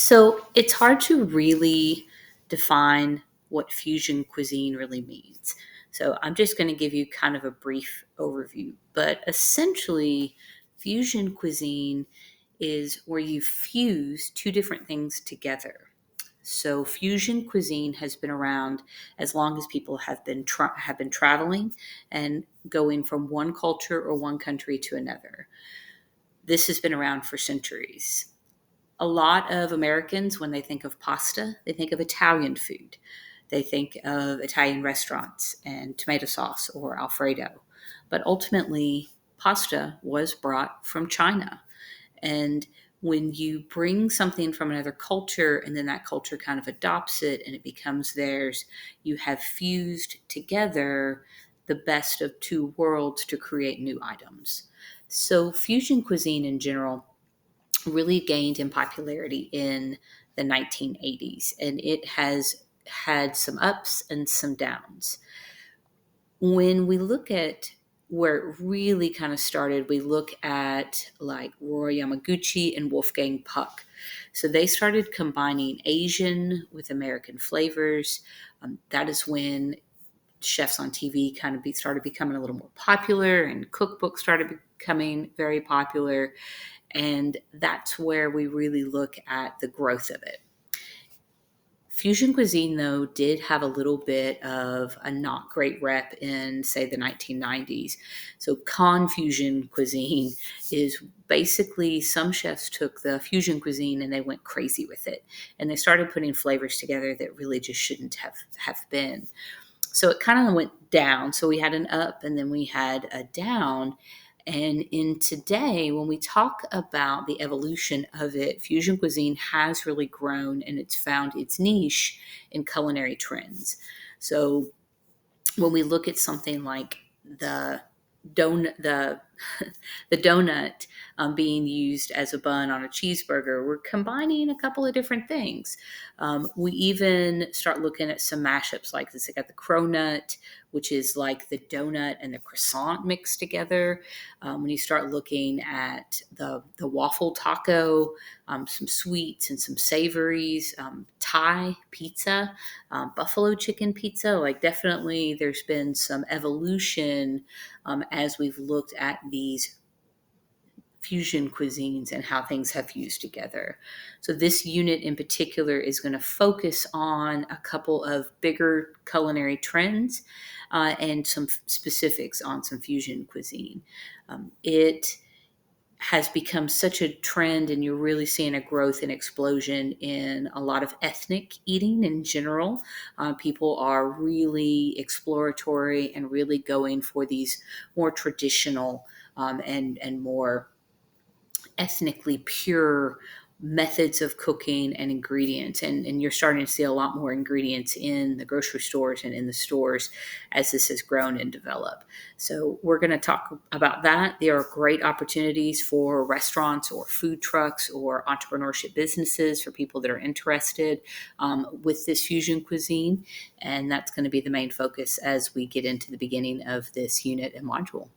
So it's hard to really define what fusion cuisine really means. So I'm just going to give you kind of a brief overview. But essentially, fusion cuisine is where you fuse two different things together. So fusion cuisine has been around as long as people have been traveling and going from one culture or one country to another. This has been around for centuries. A lot of Americans, when they think of pasta, they think of Italian food. They think of Italian restaurants and tomato sauce or Alfredo. But ultimately, pasta was brought from China. And when you bring something from another culture and then that culture kind of adopts it and it becomes theirs, you have fused together the best of two worlds to create new items. So, fusion cuisine in general really gained in popularity in the 1980s, and it has had some ups and some downs. When we look at where it really kind of started, we look at like Roy Yamaguchi and Wolfgang Puck. So they started combining Asian with American flavors. That is when chefs on TV kind of started becoming a little more popular, and cookbooks started becoming very popular. And that's where we really look at the growth of it. Fusion cuisine, though, did have a little bit of a not great rep in, say, the 1990s. So, confusion cuisine is basically some chefs took the fusion cuisine and they went crazy with it. And they started putting flavors together that really just shouldn't have been. So, it kind of went down. So, we had an up and then we had a down. And in today, when we talk about the evolution of it, fusion cuisine has really grown and it's found its niche in culinary trends. So when we look at something like the the the donut being used as a bun on a cheeseburger, we're combining a couple of different things. We even start looking at some mashups like this. I got the cronut, which is like the donut and the croissant mixed together. When you start looking at the waffle taco, some sweets and some savories, Thai pizza, buffalo chicken pizza. Like, definitely there's been some evolution as we've looked at these fusion cuisines and how things have fused together. So this unit in particular is going to focus on a couple of bigger culinary trends and some specifics on some fusion cuisine. It has become such a trend, and you're really seeing a growth and explosion in a lot of ethnic eating in general. People are really exploratory and really going for these more traditional and more ethnically pure methods of cooking and ingredients. And you're starting to see a lot more ingredients in the grocery stores and in the stores as this has grown and developed. So we're going to talk about that. There are great opportunities for restaurants or food trucks or entrepreneurship businesses for people that are interested with this fusion cuisine. And that's going to be the main focus as we get into the beginning of this unit and module.